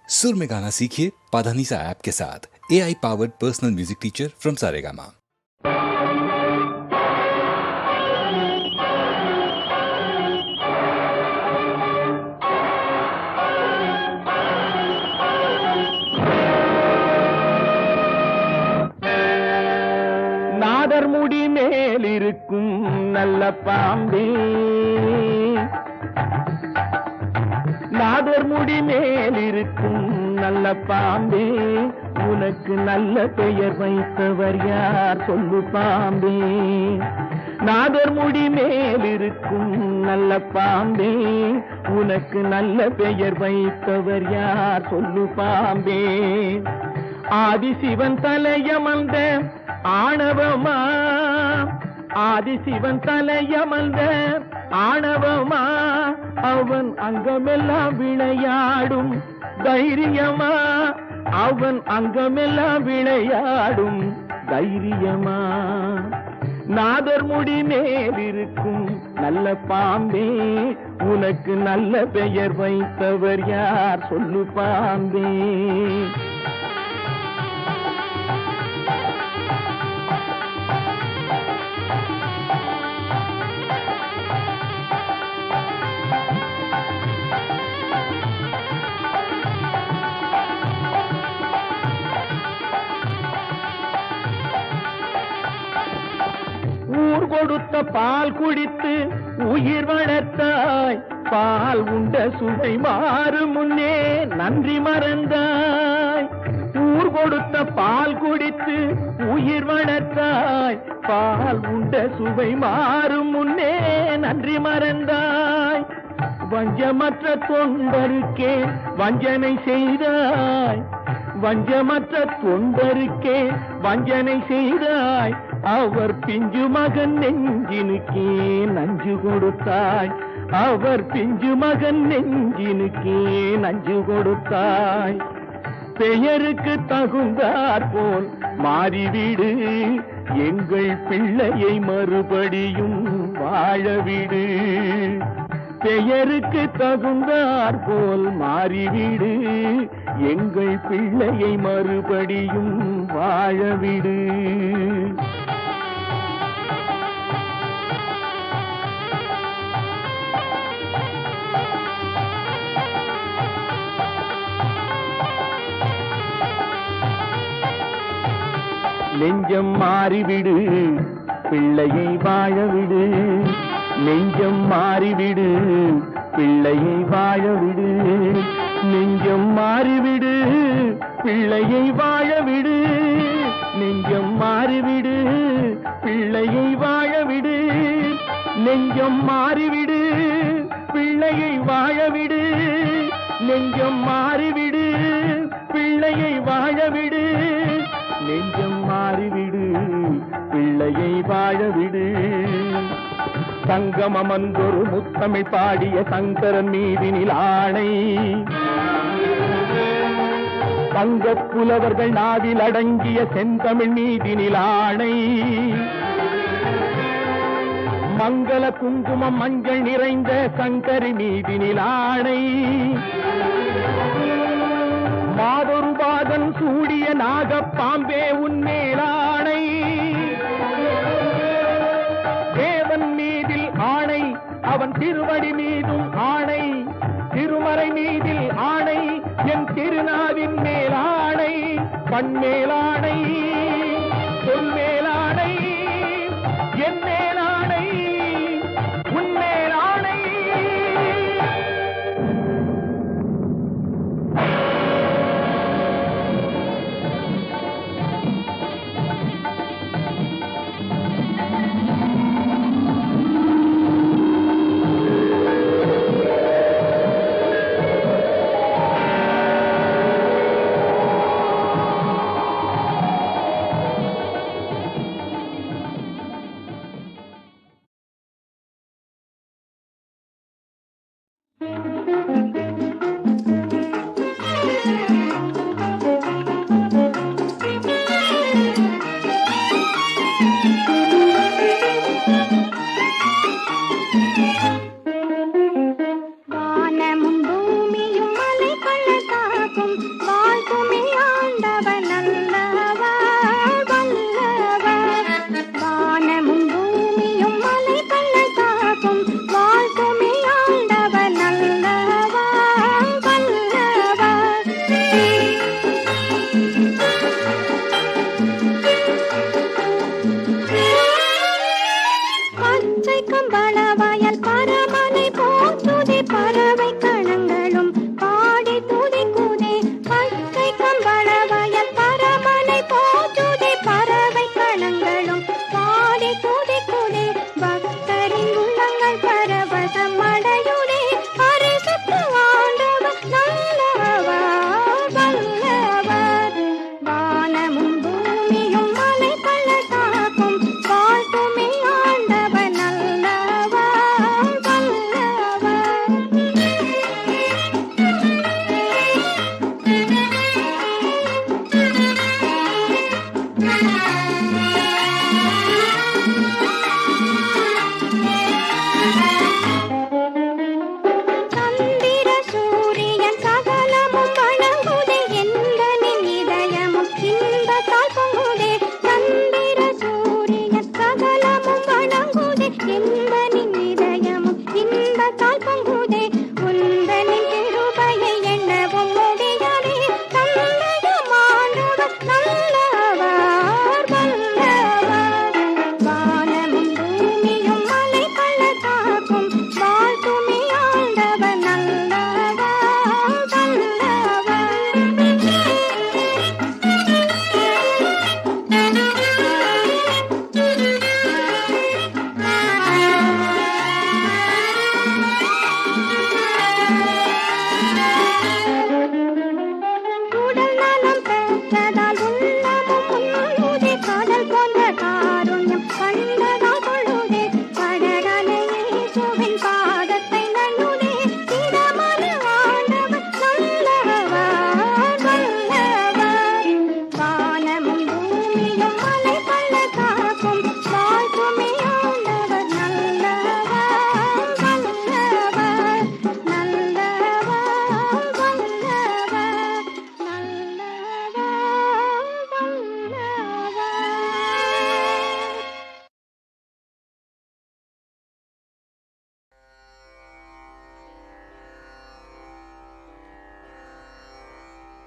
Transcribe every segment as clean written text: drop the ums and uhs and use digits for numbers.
सुर में गाना सीखिए पाधानीसा ऐप के साथ। AI powered personal music teacher from Saregama. நாதர் முடி மேலிருக்கும் நல்ல பாம்பே, நாதர் முடி மேலிருக்கும் நல்ல பாம்பே, உனக்கு நல்ல பெயர் வைத்தவர் யார் சொல்லு பாம்பே. நாதர் முடி மேலிருக்கும் நல்ல பாம்பே, உனக்கு நல்ல பெயர் வைத்தவர் யார் சொல்லு பாம்பே. ஆதிசிவன் தலையமர்ந்த ஆணவமா, ஆதிசிவன் தலையமர்ந்த ஆணவமா, அவன் அங்கமெல்லாம் விளையாடும் தைரியமா, அவன் அங்கமெல்லாம் விளையாடும் தைரியமா. நாதர் முடி மேலிருக்கும் நல்ல பாம்பே, உனக்கு நல்ல பெயர் வைத்தவர் யார் சொல்லு பாம்பே. ஊர் கொடுத்த பால் குடித்து உயிர் வளர்த்தாய், பால் உண்ட சுவை மாறும் முன்னே நன்றி மறந்தாய். ஊர் கொடுத்த பால் குடித்து உயிர் வளர்த்தாய், பால் உண்ட சுவை மாறும் முன்னே நன்றி மறந்தாய். வஞ்சமற்ற தொண்டருக்கே வஞ்சனை செய்தாய், வஞ்சமற்ற தொண்டருக்கே வஞ்சனை செய்தாய். அவர் பிஞ்சு மகன் நெஞ்சினுக்கே நஞ்சு கொடுத்தாய், அவர் பிஞ்சு மகன் நெஞ்சினுக்கே நஞ்சு கொடுத்தாய். பெயருக்கு தகுந்தாற் போல் மாறிவிடு, எங்கள் பிள்ளையை மறுபடியும் வாழவிடு. பெயருக்கு தகுந்தாற் போல் மாறிவிடு, எங்கள் பிள்ளையை மறுபடியும் வாழவிடு. நெஞ்சம் மாறிவிடு, பிள்ளையை வாழவிடு. நெஞ்சம் மாறிவிடு, பிள்ளையை வாழவிடு. நெஞ்சம் மாறிவிடு, பிள்ளையை வாழவிடு. நெஞ்சம் மாறிவிடு, பிள்ளையை வாழவிடு. நெஞ்சம் மாறிவிடு, பிள்ளையை வாழவிடு. நெஞ்சம் மாறிவிடு, பிள்ளையை வாழவிடு. நெஞ்சம் மாறிவிடு, பிள்ளையை வாழவிடு. சங்கமமன்றொரு முத்தமிழ் பாடிய சங்கரன் மீதினில் ஆணை, தங்கப் புலவர்கள் நாவில் அடங்கிய செந்தமிழ் மீதினில் ஆணை. மங்கள குங்குமம் மஞ்சள் நிறைந்த சங்கரி மீதினில் ஆணை. மாதொரு பாதன் சூடிய நாகப்பாம்பே உன்மேலாணை. தேவன் மீதில் ஆணை, அவன் திருவடி மீதும் ஆணை. திருமறை மீதில் ஆணை, என் திருநாவின் மேலாணை. கண்மேலாணை, சொல்மேலாணை, என் மேலாணை, உன்மேலாணை.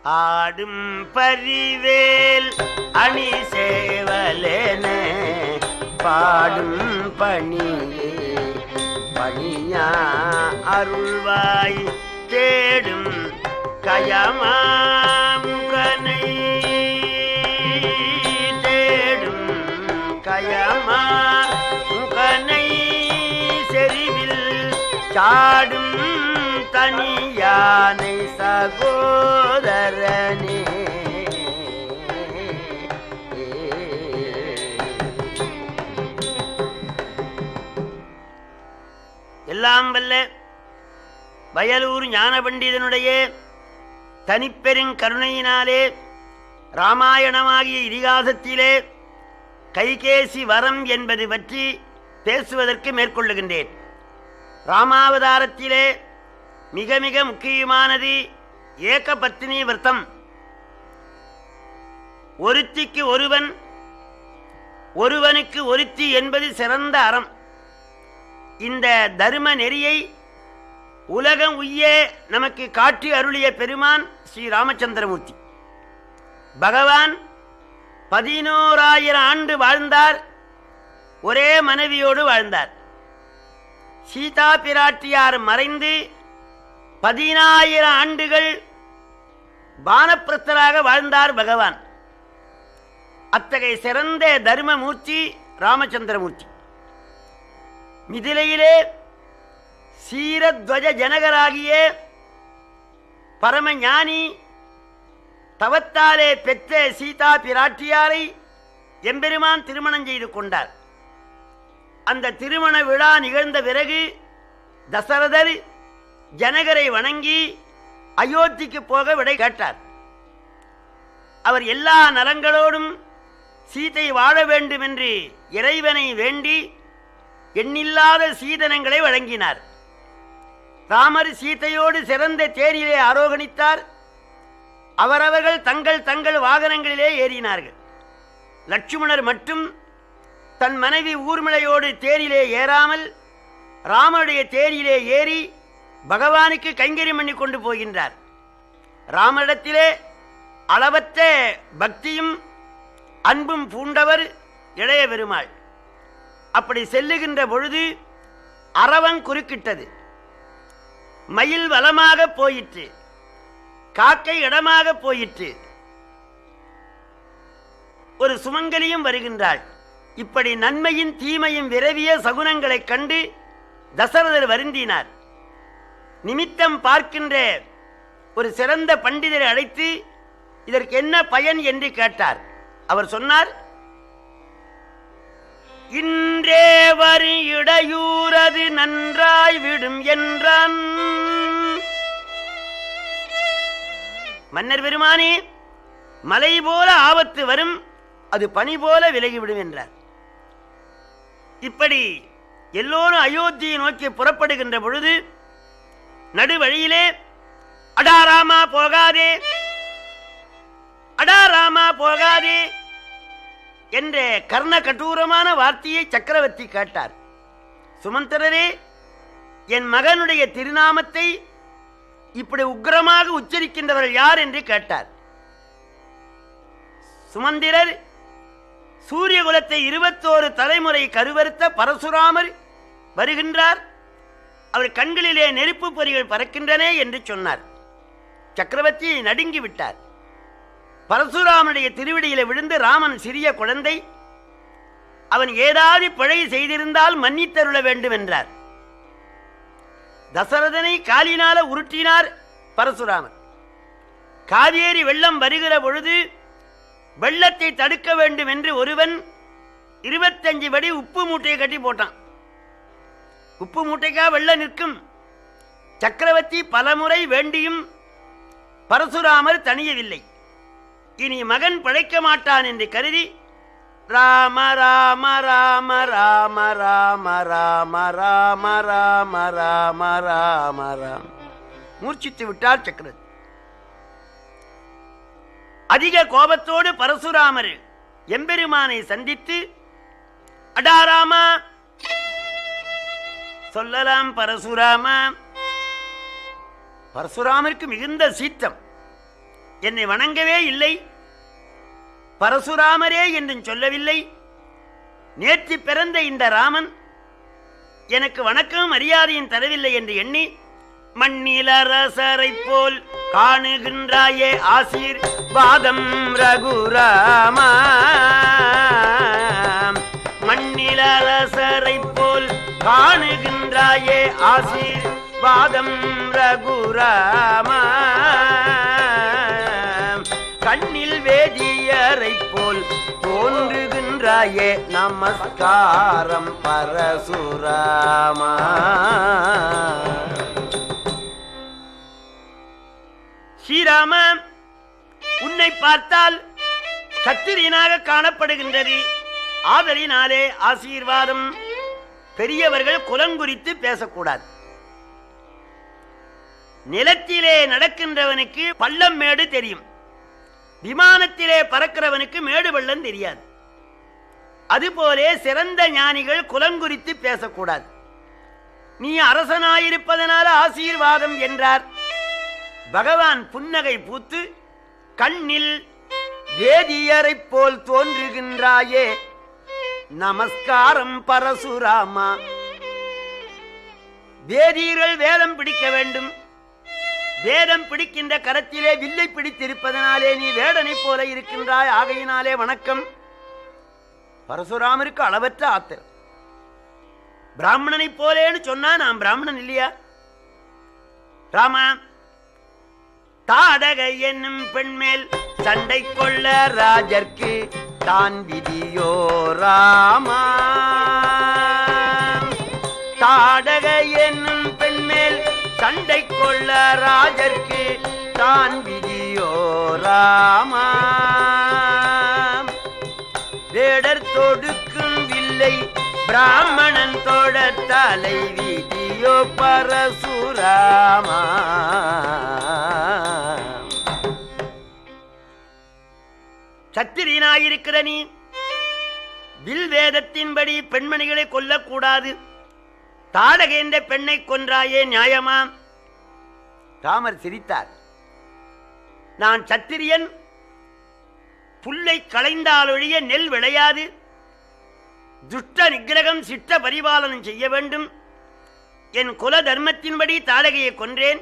ஆடும் பரிவேல் அணி சேவலேன பாடும் பணியே பணியா அருள்வாய் தேடும் கயமாமுகனை தேடும் கயமாமுகனை செறிவில் சாடும் தனியானை சகோதரனே. எல்லாம் வல்ல வயலூர் ஞான பண்டிதனுடைய தனிப்பெருங் கருணையினாலே இராமாயணமாகிய இதிகாசத்திலே கைகேசி வரம் என்பது பற்றி பேசுவதற்கு மேற்கொள்ளுகின்றேன். ராமாவதாரத்திலே மிக மிக முக்கியமானது ஏக பத்தினி விரதம். ஒருத்திக்கு ஒருவன், ஒருவனுக்கு ஒருத்தி என்பது சிறந்த அறம். இந்த தர்ம நெறியை உலகம் உய்ய நமக்கு காட்டி அருளிய பெருமான் ஸ்ரீ ராமச்சந்திரமூர்த்தி. பகவான் 11,000 ஆண்டு வாழ்ந்தார். ஒரே மனைவியோடு வாழ்ந்தார். சீதா பிராட்டியார் மறைந்து 10,000 ஆண்டுகள் வானப்பிரஸ்தராக வாழ்ந்தார் பகவான். அத்தகைய சிறந்த தர்மமூர்த்தி ராமச்சந்திரமூர்த்தி. மிதிலையிலே சீரத்வஜ ஜனகராகிய பரமஞானி தவத்தாலே பெற்ற சீதா பிராட்டியாரை எம்பெருமான் திருமணம் செய்து கொண்டார். அந்த திருமண விழா நிகழ்ந்த பிறகு தசரதர் ஜனகரை வணங்கி அயோத்திக்கு போக விடை கேட்டார். அவர் எல்லா நலங்களோடும் சீதை வாழ வேண்டும் என்று இறைவனை வேண்டி எண்ணில்லாத சீதனங்களை வழங்கினார். ராமர் சீதையோடு சிறந்த தேரிலே ஆரோகணித்தார். அவரவர்கள் தங்கள் தங்கள் வாகனங்களிலே ஏறினார்கள். லட்சுமணர் மட்டும் தன் மனைவி ஊர்மிளையோடு தேரிலே ஏறாமல் ராமனுடைய தேரிலே ஏறி பகவானுக்கு கைங்கரியம் பண்ணி கொண்டு போகின்றார். ராமனிடத்திலே அளவற்ற பக்தியும் அன்பும் பூண்டவர் இளைய பெருமாள். அப்படி செல்லுகின்ற பொழுது அரவம் குறுக்கிட்டது. மயில் வலமாக போயிற்று, காக்கை இடமாக போயிற்று. ஒரு சுமங்கலியும் வருகின்றாள். இப்படி நன்மையும் தீமையும் விரவிய சகுனங்களைக் கண்டு தசரதர் வருந்தினார். நிமித்தம் பார்க்கின்ற ஒரு சிறந்த பண்டிதரை அழைத்து இதற்கு என்ன பயன் என்று கேட்டார். அவர் சொன்னார், இன்றே வரி இடையூறது நன்றாய் விடும் என்றான். மன்னர் பெருமானே, மலை போல ஆபத்து வரும், அது பனி போல விலகிவிடும் என்றார். இப்படி எல்லோரும் அயோத்தியை நோக்கி புறப்படுகின்ற பொழுது நடுவழியிலே அடாராமா போகாதே, அடாராமா போகாதே என்ற கர்ண கடூரமான வார்த்தையை சக்கரவர்த்தி கேட்டார். சுமந்திரரே, என் மகனுடைய திருநாமத்தை இப்படி உக்கிரமாக உச்சரிக்கின்றவர்கள் யார் என்று கேட்டார். சுமந்திரர் சூரியகுலத்தை 21 தலைமுறை கருவறுத்த பரசுராமர் வருகின்றார், அவர் கண்களிலே நெருப்பு பொறிகள் பறக்கின்றன என்று சொன்னார். சக்கரவர்த்தி நடுங்கி விட்டார். பரசுராமனுடைய திருவடியிலே விழுந்து, ராமன் சிறிய குழந்தை, அவன் ஏதாவது பிழை செய்திருந்தால் மன்னித்தருள வேண்டும் என்றார். தசரதனை காலினால உருட்டினார் பரசுராமர். காவேரி வெள்ளம் வருகிற பொழுது வெள்ளத்தை தடுக்க வேண்டும் என்று ஒருவன் 25 படி உப்பு மூட்டையை கட்டி போட்டான். உப்பு மூட்டைக்கா வெள்ளம் நிற்கும்? சக்கரவர்த்தி பலமுறை வேண்டியும் பரசுராமர் தணியவில்லை. இனி மகன் பிழைக்க மாட்டான் என்று கருதி ராம ராம ராம ராம ராம ராம ராம ராம ராம ராம ராம மூர்ச்சித்து விட்டார் சக்கரவர்த்தி. அதிக கோபத்தோடு பரசுராமர் எம்பெருமானை சந்தித்து, அடாராமா சொல்லலாம் பரசுராம. பரசுராமருக்கு மிகுந்த சீற்றம். என்னை வணங்கவே இல்லை, பரசுராமரே என்றும் சொல்லவில்லை. நேற்று பிறந்த இந்த ராமன் எனக்கு வணக்கம் மரியாதையும் தரவில்லை என்று எண்ணி, மண்ணிலரசரை போல் காணுகின்றாயே ஆசீர்வாதம் ரகுராமா, மண்ணிலரசரை போல் காணுகின்றாயே ஆசீர்வாதம் ரகுராமா, கண்ணில் வேதியரை போல் தோன்றுகின்றாயே நமஸ்காரம் பரசுராமா. ஸ்ரீராம, உன்னை பார்த்தால் சத்திரியனாக காணப்படுகின்றது. ஆதலினாலே ஆசீர்வாதம். பெரியவர்கள் குலங்குறித்து பேசக்கூடாது. நிலத்திலே நடக்கின்றவனுக்கு பள்ளம் மேடு தெரியும், விமானத்திலே பறக்கிறவனுக்கு மேடு பள்ளம் தெரியாது. அதுபோலே சிறந்த ஞானிகள் குலங்குறித்து பேசக்கூடாது. நீ அரசனாயிருப்பதனால ஆசீர்வாதம் என்றார். பகவான் புன்னகை பூத்து, கண்ணில் வேதியரை போல் தோன்றுகின்றாயே நமஸ்காரம் பரசுராமா. வேதியர்கள் வேதம் பிடிக்க வேண்டும். வேதம் பிடிக்கின்ற கரத்திலே வில்லை பிடித்திருப்பதனாலே நீ வேடனை போல இருக்கின்றாய். ஆகையினாலே வணக்கம். பரசுராமருக்கு அளவற்ற ஆத்திரம். பிராமணனை போலேன்னு சொன்னா நான் பிராமணன் இல்லையா? ராமா, தாடகை என்னும் பெண்மேல் சண்டை கொள்ள ராஜர்க்கு தான் விதியோ ராமா, தாடகை என்னும் பெண்மேல் சண்டை கொள்ள ராஜர்க்கு தான் விதியோ ராமா, வேடர் தொடுக்கும் வில்லை பிராமணன் தோட தலை விதியோ பரசுராமா. சத்திரியனாயிருக்கிற நீ வில் வேதத்தின்படி பெண்மணிகளை கொல்லக்கூடாது. தாடகை என்ற பெண்ணை கொன்றாயே நியாயமா? ராமர் சிரித்தார். நான் சத்திரியன், புல்லை களைந்தாலொழிய நெல் விளையாது. துஷ்ட நிகிரகம் சிட்ட பரிபாலனம் செய்ய வேண்டும். என் குல தர்மத்தின்படி தாடகையை கொன்றேன்.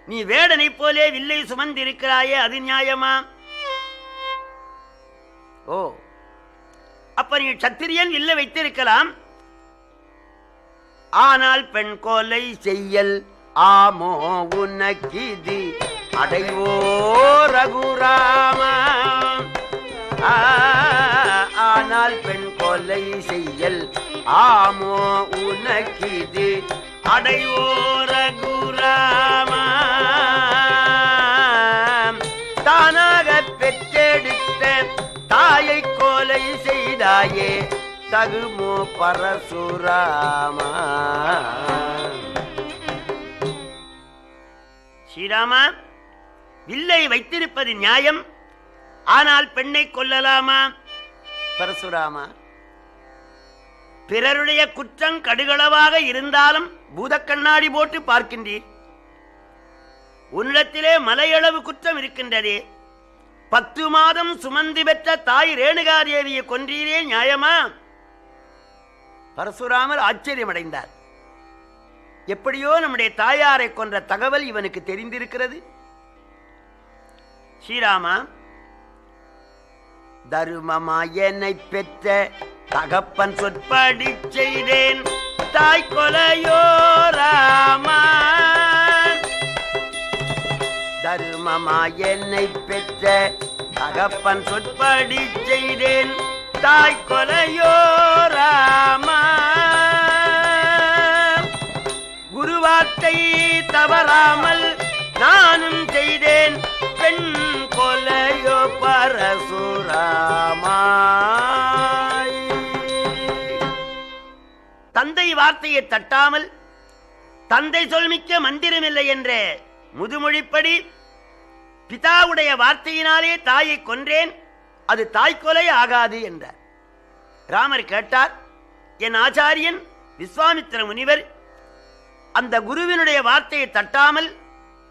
நீ வேடனை போலே வில்லை சுமந்திருக்கிறாயே, அது நியாயமா? ஓ, அப்ப நீ சத்திரியன் வில்லை வைத்திருக்கலாம், ஆனால் பெண் கொலை செய்யல் ஆமோ உனக்கிது அடைவோ ரகுராமா. ஆனால் பெண் கொலை செய்யல் ஆமோ உனக்கிது அடைவோ ரகுராமா. தானாக பெற்றெடுத்த தாயை கொலை செய்தாயே தகுமோ பரசுராமா. ஸ்ரீராமா, வில்லை வைத்திருப்பது நியாயம், ஆனால் பெண்ணை கொல்லலாமா? பரசுராமா, பிறருடைய குற்றம் கடுகளவாக இருந்தாலும் பூதக்கண்ணாடி போட்டு பார்க்கின்றீர். உன்னிடத்திலே மலையளவு குற்றம் இருக்கின்றதே. 10 மாதம் சுமந்து பெற்ற தாய் ரேணுகாதேவியை கொன்றீரே, நியாயமா? பரசுராமர் ஆச்சரியமடைந்தார். எப்படியோ நம்முடைய தாயாரை கொன்ற தகவல் இவனுக்கு தெரிந்திருக்கிறது. ஸ்ரீராமா, தருமமாயனை பெற்ற தகப்பன் சொற்படி செய்தேன் தாய் கொலையோ ராமா. தருமமாயனை பெற்ற தகப்பன் சொற்படி செய்தேன் தாய் கொலையோ ராமா. குருவார்த்தை தவறாமல் நானும் செய்தேன் பெண் கொலையோ பரசுராமா. தந்தை வார்த்தையை தட்டாமல் தந்தை சொல்மிக்க மந்திரமில்லை என்ற முதுமொழிப்படி பிதாவுடைய வார்த்தையினாலே தாயை கொன்றேன், அது தாய்க்கொலை ஆகாது என்றார். ராமர் கேட்டார், என் ஆச்சாரியன் விஸ்வாமித்திர முனிவர் அந்த குருவினுடைய வார்த்தையை தட்டாமல்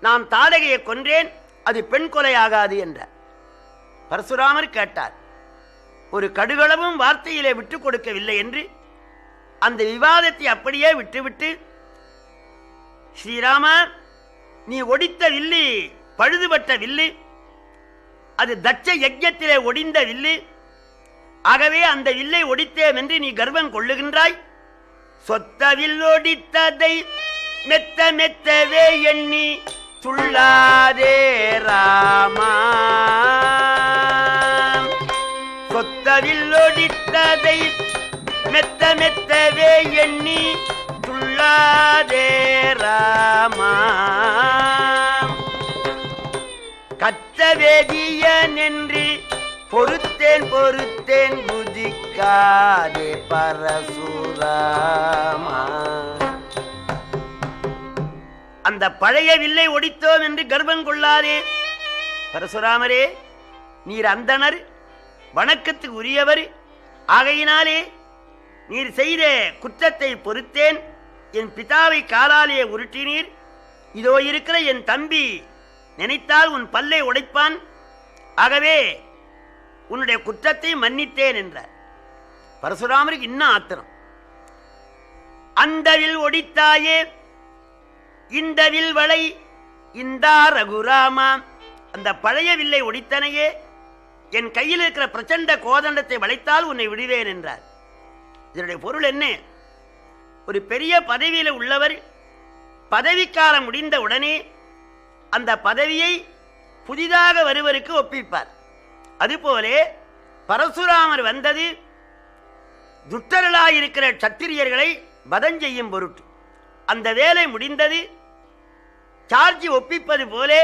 நான் தாடகையை கொன்றேன், அது பெண் கொலையாகாது என்றார். பரசுராமர் கேட்டார். ஒரு கடுகளவும் வார்த்தையிலே விட்டுக் கொடுக்கவில்லை என்று அந்த விவாதத்தை அப்படியே விட்டுவிட்டு, ஸ்ரீராமா, நீ ஒடித்த வில்லு பழுதுபட்ட வில்லு, அது தட்ச யஜ்ஞத்திலே ஒடிந்த வில்லு, ஆகவே அந்த வில்லை ஒடித்தேன் என்று நீ கர்வம் கொள்ளுகின்றாய். சொத்த வில்லொடித்ததை மெத்த மெத்தவே எண்ணி துள்ளாதே ராமா. சொத்த வில்லொடித்ததை மெத்த மெத்தவே எண்ணி துள்ளாதே ராமா. கத்த வேதியன் என்று பொறுத்தேன் பொறுத்தேன் புதிக்காதே பரசுராமா. அந்த பழைய வில்லை ஒடித்தோம் என்று கர்வம் கொள்ளாதே. பரசுராமரே, நீர் அந்தணர், வணக்கத்துக்கு உரியவர். ஆகையினாலே நீர் செய்த குற்றத்தை பொறுத்தேன். என் பிதாவை காலாலே உருட்டினீர். இதோ இருக்கிற என் தம்பி நினைத்தால் உன் பல்லை உடைப்பான். ஆகவே உன்னுடைய குற்றத்தை மன்னித்தேன் என்றார். பரசுராமருக்கு இன்னும் ஆத்திரம். அந்த வில் ஒடித்தாயே இந்த வில் வளை இந்தா ரகுராமா. அந்த பழைய வில்லை ஒடித்தனையே, என் கையில் இருக்கிற பிரச்சண்ட கோதண்டத்தை வளைத்தால் உன்னை விடுவேன் என்றார். இதனுடைய பொருள் என்ன? ஒரு பெரிய பதவியில் உள்ளவர் பதவிக்காலம் முடிந்த உடனே அந்த பதவியை புதிதாக வருவருக்கு ஒப்பிப்பார். அதுபோலே பரசுராமர் வந்தது துட்டர்களாயிருக்கிற சத்திரியர்களை வதம் செய்யும் பொருட்டு. அந்த வேலை முடிந்தது. சார்ஜ் ஒப்பிப்பது போலே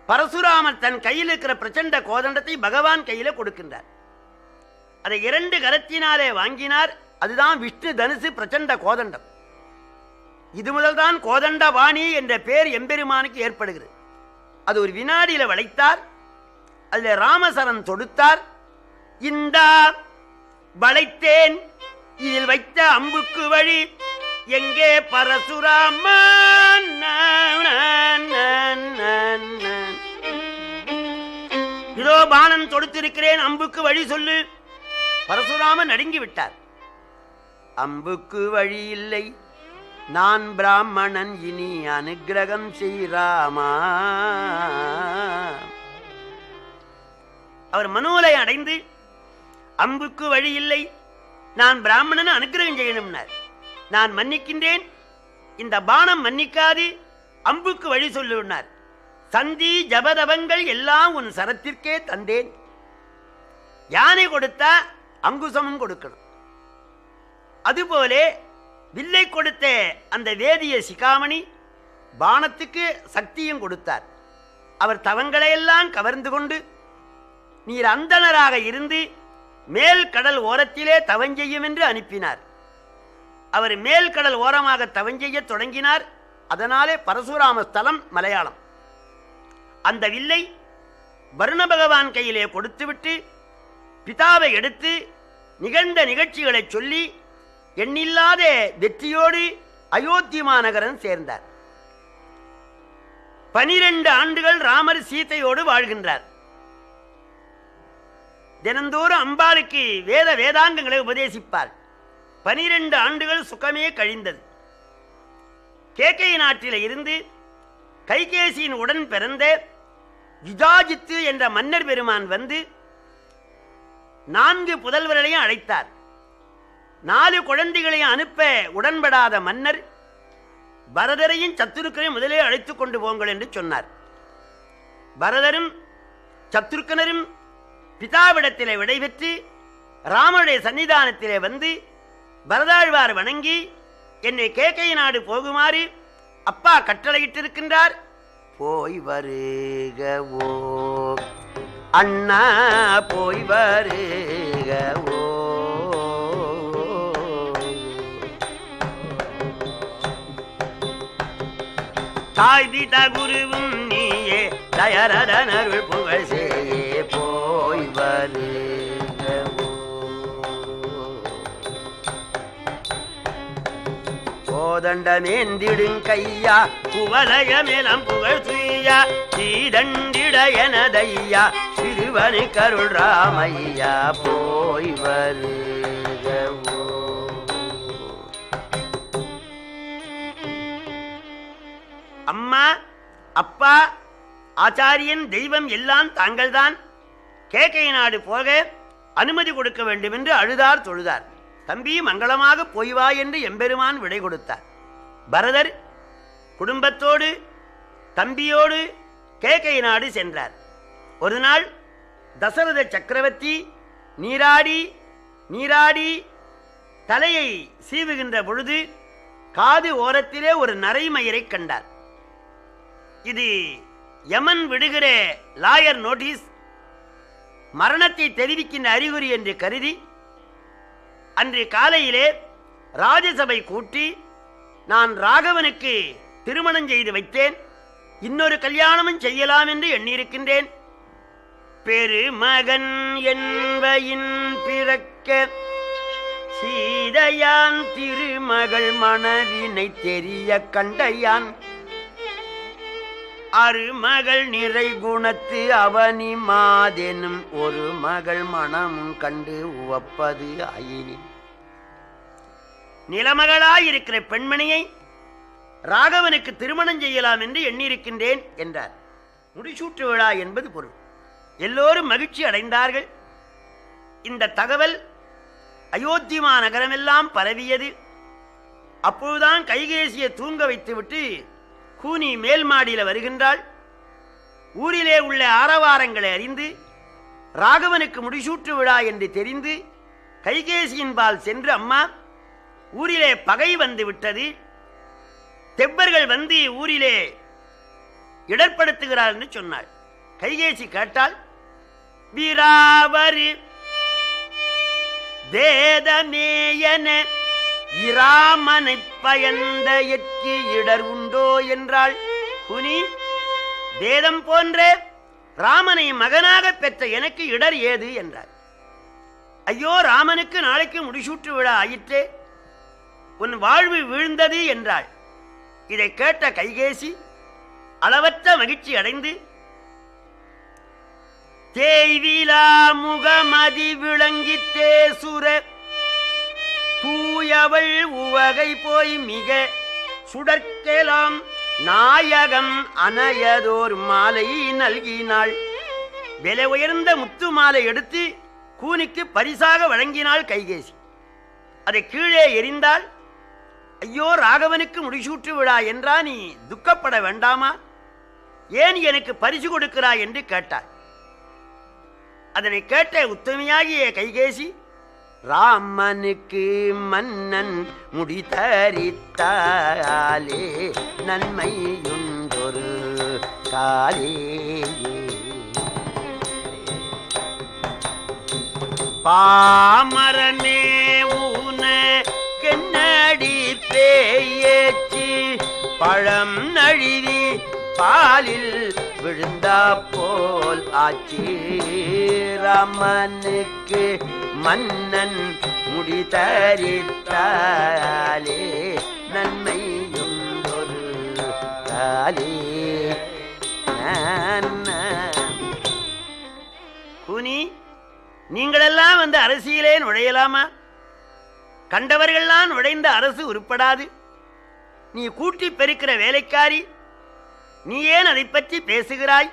பரசுராமர் தன் கையில் இருக்கிற பிரச்சண்ட கோதண்டத்தை பகவான் கையில கொடுக்கின்றார். அதை 2 கரத்தினாலே வாங்கினார். அதுதான் விஷ்ணு தனுசு பிரச்சண்ட கோதண்டம். இது முதல்தான் கோதண்ட வாணி என்ற பெயர் எம்பெருமானுக்கு ஏற்படுகிறது. அது ஒரு வினாடியில வளைத்தார். அதில் ராமசரன் தொடுத்தார். இந்த வளைத்தேன், இதில் வைத்த அம்புக்கு வழி எங்கே பரசுராமன். இதோ பாணன் தொடுத்திருக்கிறேன், அம்புக்கு வழி சொல்லு. பரசுராமன் நடுங்கி விட்டார். அம்புக்கு வழி இல்லை, நான் பிராமணன், இனி அனுக்கிரகம் செய்ராமா. அவர் மனோலை அடைந்து அம்புக்கு வழி இல்லை, நான் பிராமணன், அனுக்கிரகம் செய்யணும்னார். நான் மன்னிக்கின்றேன், இந்த பானம் மன்னிக்காது, அம்புக்கு வழி சொல்லுனார். சந்தி ஜபதபங்கள் எல்லாம் உன் சரத்திற்கே தந்தேன். யானை கொடுத்தா அங்குசமும் கொடுக்கணும். அதுபோலே வில்லை கொடுத்த அந்த வேதிய சிகாமணி பானத்துக்கு சக்தியும் கொடுத்தார். அவர் தவங்களையெல்லாம் கவர்ந்து கொண்டு நீர் அந்தணராக இருந்து மேல் கடல் ஓரத்திலே தவஞ்செய்யும் என்று அனுப்பினார். அவர் மேல் கடல் ஓரமாக தவஞ்செய்ய தொடங்கினார். அதனாலே பரசுராம ஸ்தலம் மலையாளம். அந்த வில்லை வருண பகவான் கையிலே கொடுத்துவிட்டு பிதாவை எடுத்து நிகழ்ந்த நிகழ்ச்சிகளை சொல்லி எண்ணில்லாத வெற்றியோடு அயோத்தி மாநகரம் சேர்ந்தார். 12 ஆண்டுகள் ராமர் சீதையோடு வாழ்கின்றார். தினந்தோறும் அம்பாளுக்கு வேதாங்கங்களை உபதேசிப்பார். 12 ஆண்டுகள் சுகமே கழிந்தது. கேகை நாட்டில் இருந்து கைகேசியின் உடன் பிறந்த யுதாஜித்து என்ற மன்னர் பெருமான் வந்து 4 புதல்வர்களையும் அழைத்தார். 4 குழந்தைகளையும் அனுப்ப உடன்படாத மன்னர் பரதரையும் சத்துருக்கனையும் முதலே அழைத்துக் கொண்டு போங்கள் என்று சொன்னார். பரதரும் சத்துருக்கனரும் பிதாவிடத்திலே விடைபெற்று ராமனுடைய சன்னிதானத்திலே வந்து பரதாழ்வார் வணங்கி என்னை கேகை நாடு போகுமாறு அப்பா கட்டளையிட்டிருக்கின்றார், போய் வருகவோ அண்ணா, போய் வருகவோ. தாய் பிதா குருவும் நீயே, தயரதன் அருள் புகழ் செய்யே, போய் வருகவோ. கோதண்டமேந்திடுங் கையா, குவலய மேலம் புகழ் சுய்யா, சீதண்டி போய்விட எனதையா சிறுவனு கருள் ராமையா போய் வருகவோ. அம்மா, அப்பா, ஆச்சாரியன், தெய்வம் எல்லாம் தாங்கள்தான். கேகை நாடு போக அனுமதி கொடுக்க வேண்டும் என்று அழுதார், தொழுதார். தம்பி மங்களமாக போய் வா என்று எம்பெருமான் விடை கொடுத்தார். பரதர் குடும்பத்தோடு தம்பியோடு கேகை நாடு சென்றார். ஒரு நாள் தசரத சக்கரவர்த்தி நீராடி நீராடி தலையை சீவுகின்ற பொழுது காது ஓரத்திலே ஒரு நரைமயிரை கண்டார். இது யமன் விடுகிற லாயர் நோட்டீஸ், மரணத்தை தெரிவிக்கின்ற அறிகுறி என்று கருதி அன்று காலையிலே ராஜசபை கூட்டி, நான் ராகவனுக்கு திருமணம் செய்து வைத்தேன், இன்னொரு கல்யாணமும் செய்யலாம் என்று எண்ணியிருக்கின்றேன். பெருமகன் என்பயின் பிறக்க சீதையான் திருமகள் மணவினை தெரிய கண்டையான் அருமகள் நிறை குணத்து அவனி மாதெனும் ஒரு மகள் மனமும் கண்டு உவப்பது ஆயினின். நிலமகளாயிருக்கிற பெண்மணியை ராகவனுக்கு திருமணம் செய்யலாம் என்று எண்ணியிருக்கின்றேன் என்றார். முடிசூட்டு விழா என்பது பொருள். எல்லோரும் மகிழ்ச்சி அடைந்தார்கள். இந்த தகவல் அயோத்திமா நகரமெல்லாம் பரவியது. அப்போதுதான் கைகேசியை தூங்க வைத்துவிட்டு கூனி மேல் மாடியில் வருகின்றாள். ஊரிலே உள்ள ஆரவாரங்களை அறிந்து ராகவனுக்கு முடிசூட்டு விழா என்று தெரிந்து கைகேசியின் பால் சென்று, அம்மா, ஊரிலே பகை வந்து விட்டது, தெப்பர்கள் வந்து ஊரிலே இடர்படுத்துகிறார் என்று சொன்னாள். கைகேசி கேட்டால், வீராவரு வேதமேயன இராமனை பயந்த எற்கு இடர் உண்டோ என்றாள். குனி, வேதம் போன்ற ராமனை மகனாக பெற்ற எனக்கு இடர் ஏது என்றார். ஐயோ, ராமனுக்கு நாளைக்கு முடிசூட்டு விழா ஆயிற்றே, உன் வாழ்வு வீழ்ந்தது என்றாள். இதை கேட்ட கைகேசி அளவற்ற மகிழ்ச்சி அடைந்து, தேய்விலா முகமதி விளங்கி தேசுர தூயவள் உவகை போய் மிக சுடற்கெலாம் நாயகம் அணையதோர் மாலை நல்கினாள். விலை உயர்ந்த முத்து மாலை எடுத்து கூனிக்கு பரிசாக வழங்கினாள் கைகேசி. அதை கீழே எறிந்தாள். ஐயோ, ராகவனுக்கு முடிசூட்டு விழா என்றா, நீ துக்கப்பட வேண்டாமா, ஏன் எனக்கு பரிசு கொடுக்கிறாய் என்று கேட்டாள். அதனை கேட்ட உத்தமையாகிய கைகேசி, ராமனுக்கு மன்னன் முடிதரித்தாலே நன்மையுண்டொரு காலே, பாமரனே ஊன கென்னடி பேயேச்சி பழம் நழுவி பாலில் விழுந்தா போல் ஆச்சி. ராமனுக்கு மன்னன் முடிதரித்தாலே நன்மையும் ஒரு காலே. குனி, நீங்களெல்லாம் வந்து அரசியலே நுழையலாமா? கண்டவர்கள்லாம் நுழைந்த அரசு உருப்படாது. நீ கூட்டி பெருக்கிற வேலைக்காரி, நீ ஏன் அதை பற்றி பேசுகிறாய்?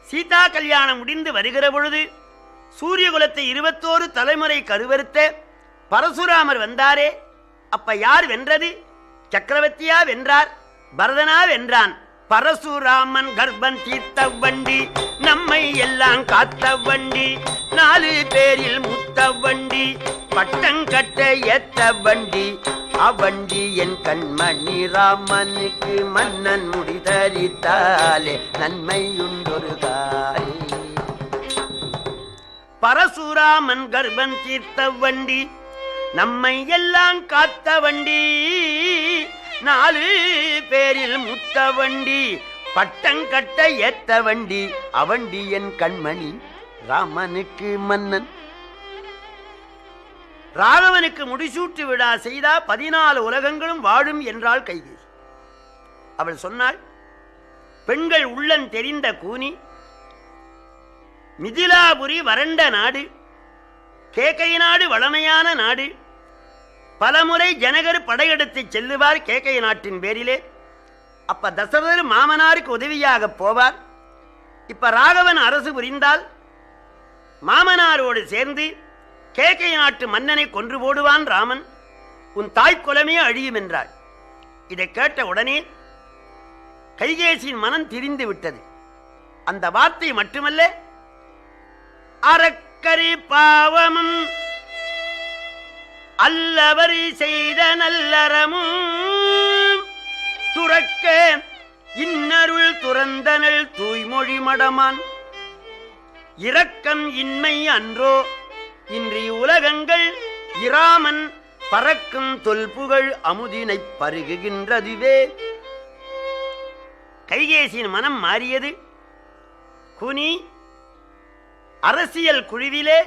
சீதா கல்யாணம் முடிந்து வருகிற பொழுது சூரியகுலத்தை 21 தலைமுறை கருவறுத்த பரசுராமர் வந்தாரே, அப்ப யார் வென்றது? சக்கரவர்த்தியா வென்றார்? பரதனா வென்றான்? பரசுராமன் கர்ப்பம் தீர்த்த வண்டி, நம்மை எல்லாம் காத்த வண்டி, 4 பேரில் முத்த வண்டி, பட்டங்கட்ட ஏத்த வண்டி, அவண்டி என் கண்மணி. ராமனுக்கு மன்னன் முடிதரித்தாலே நன்மையுண்டொரு காலே. பரசுராமன் கர்ப்பம் தீர்த்த வண்டி, நம்மை எல்லாம் காத்த வண்டி, 4 பேரில் முத்த வண்டி, பட்டங்கட்ட ஏத்த வண்டி, அவண்டி என் கண்மணி. ராமனுக்கு மன்னன். ராகவனுக்கு முடிசூட்டு விழா செய்தா 14 உலகங்களும் வாழும் என்றாள் கைகேசி. அவள் சொன்னாள், பெண்கள் உள்ளம் தெரிந்த கூனி, மிதிலாபுரி வறண்ட நாடு, கேகை நாடு வளமையான நாடு. பலமுறை ஜனகர் படையெடுத்து செல்லுவார் கேகை நாட்டின் பேரிலே. அப்ப தசரதர் மாமனாருக்கு உதவியாக போவார். இப்ப ராகவன் அரசு புரிந்தால் மாமனாரோடு சேர்ந்து கேகை நாட்டு மன்னனை கொன்று போடுவான் ராமன். உன் தாய்க்குலமே அழியும் என்றாள். இதை கேட்ட உடனே கைகேசியின் மனம் திரிந்து விட்டது. அந்த வார்த்தை மட்டுமல்ல, அறக்கரி பாவமும் அல்லவர் செய்த நல்லறமும் துறக்க இன்னருள் துறந்தனள் தூய்மொழி மடமான் இரக்கம் இன்மை அன்றோ இன்றி உலகங்கள் இராமன் பறக்கும் தொல்புகழ் அமுதினை பருகுகின்றதுவே. கைகேசியின் மனம் மாறியது. குனி அரசியல் குழுவிலே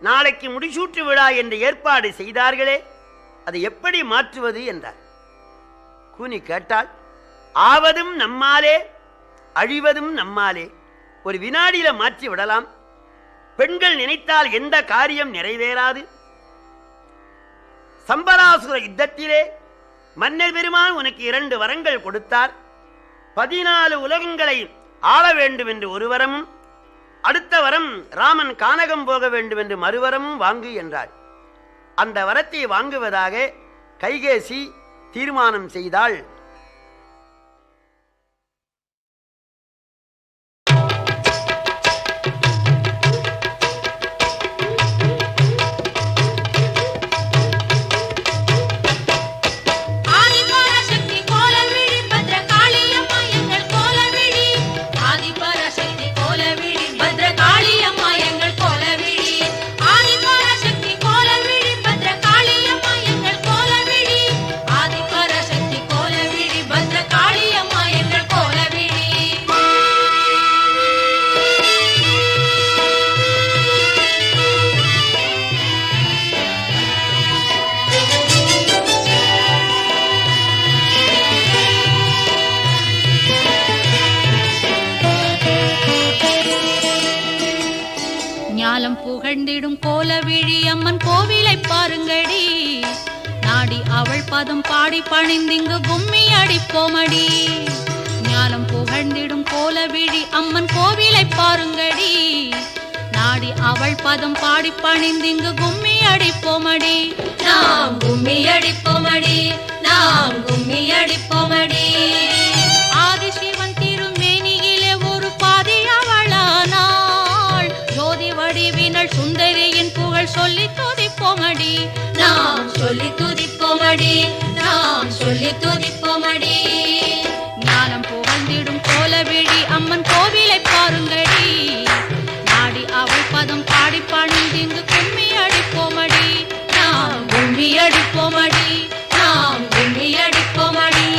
நாளைக்கு முடிசூட்டு விழா என்று ஏற்பாடு செய்தார்களே, அதை எப்படி மாற்றுவது என்றார். கூனி கேட்டால், ஆவதும் நம்மாலே அழிவதும் நம்மாலே, ஒரு வினாடியில மாற்றி விடலாம். பெண்கள் நினைத்தால் எந்த காரியம் நிறைவேறாது. சம்பராசுர யுத்தத்திலே மன்னர் பெருமான் உனக்கு 2 வரங்கள் கொடுத்தார். 14 உலகங்களை ஆள வேண்டும் என்று ஒரு வரமும், அடுத்த வரம் ராமன் கானகம் போக வேண்டும் என்று மறுவரமும் வாங்கு என்றார். அந்த வரத்தை வாங்குவதாக கைகேசி தீர்மானம் செய்தாள். ஞாலம் புகழ்ந்திடும் கோலவிழி அம்மன் கோவிலை பாருங்கடி, நாடி அவள் பதம் பாடி பணிந்திங்கு கும்மி அடிப்போமடி. ஞாலம் புகழ்ந்திடும் கோலவிழி அம்மன் கோவிலை பாருங்கடி, நாடி அவள் பதம் பாடி பணிந்திங்கு கும்மி அடிப்போமடி. நாம் கும்மி அடிப்போமடி, நாம் கும்மி அடிப்போமடி. ஆதிசிவன் திருமேனியிலே ஒரு பாதி அவளானாள், ஜோதி வடிவினள் சுந்தரியின் புகழ் சொல்லி துதிப்போமடி. நாம் சொல்லி துதிப்போமடி, நாம் சொல்லி துதிப்போமடி. ஞானம் புகழ்ந்திடும் கோலவிழி அம்மன் கோவிலை பாருங்கடி, நாடி அவள் பதம் பாடி பணிந்திங்கு கும்மி அடிப்போமடி. நாம் கும்மி அடிப்போமடி, நாம் கும்மி அடிப்போமடி.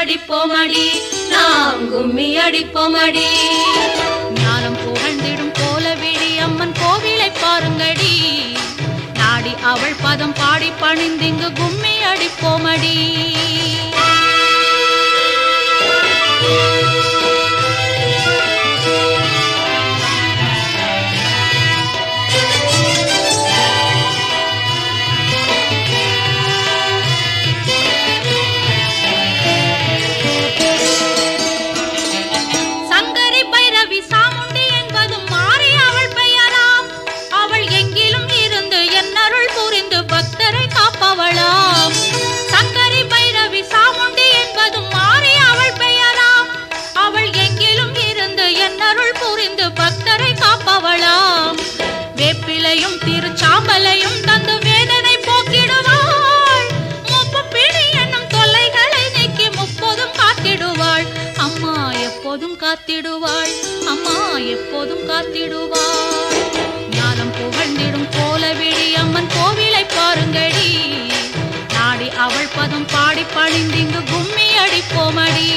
அடிப்போமடி, நாம் கும்மி அடிப்போமடி. ஞானம் புகழ்ந்திடும் கோலவிழி அம்மன் கோவிலை பாருங்கடி, நாடி அவள் பதம் பாடி பணிந்திங்கு கும்மி அடிப்போமடி. பக்தரை காப்பவளா, எப்போதும் காத்திடுவாள். ஞானம் புகழ்ந்திடும் கோலவிழி அம்மன் கோவிலை பாருங்கடி. நாடி அவள் பதம் பாடி பணிந்திங்கு கும்மி அடிப்போமடி.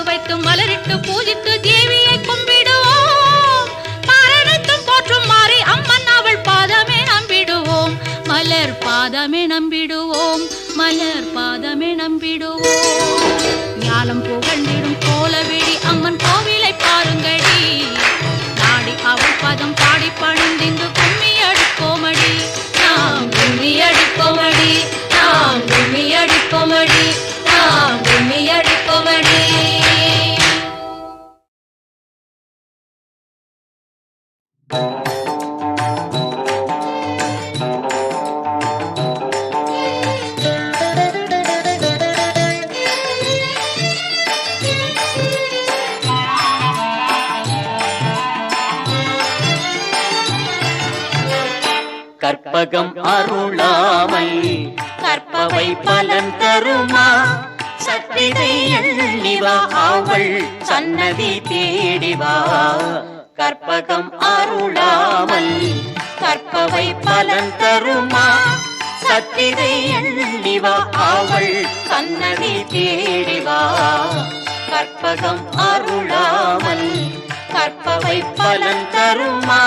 வைத்து மலரிட்டு பூஜித்து தேவியை கும்பிடுவோம். மரணத்தும் போற்றும் மாறி அம்மன் அவள் பாதமே நம்பிடுவோம். மலர் பாதமே நம்பிடுவோம். மலர் பாதமே நம்பிடுவோம். ஞானம் புகழ்ந்திடும் கோலவிழி அம்மன் கோவிலை பாருங்கடி. நாடி அவள் பதம் பாடி பணிந்திந்து கும்மி அடிப்போமடி. நாம் கும்மி அடிப்போமடி. நாம் கும்மி அடிப்போமடி. நாம் கும்மி அடிப்போமடி. கற்பகம் அருளாமல் கற்பவை பலன் தருமா. சத்திரை எண்ணிவா அவள் சன்னதி தேடிவா. கற்பகம் அருளாமல் கற்பவை பலன் தருமா. சத்திரை எண்ணிவா அவள் சன்னதி தேடிவா. கற்பகம் அருளாமல் கற்பவை பலன் தருமா.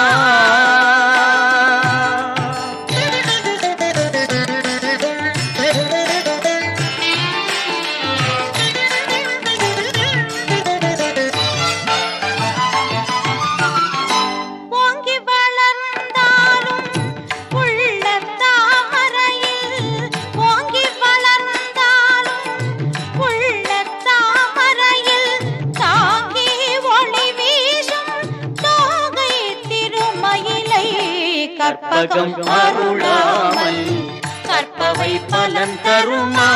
கற்பகம் அருளாமல் கற்பவை பலன் தருமா.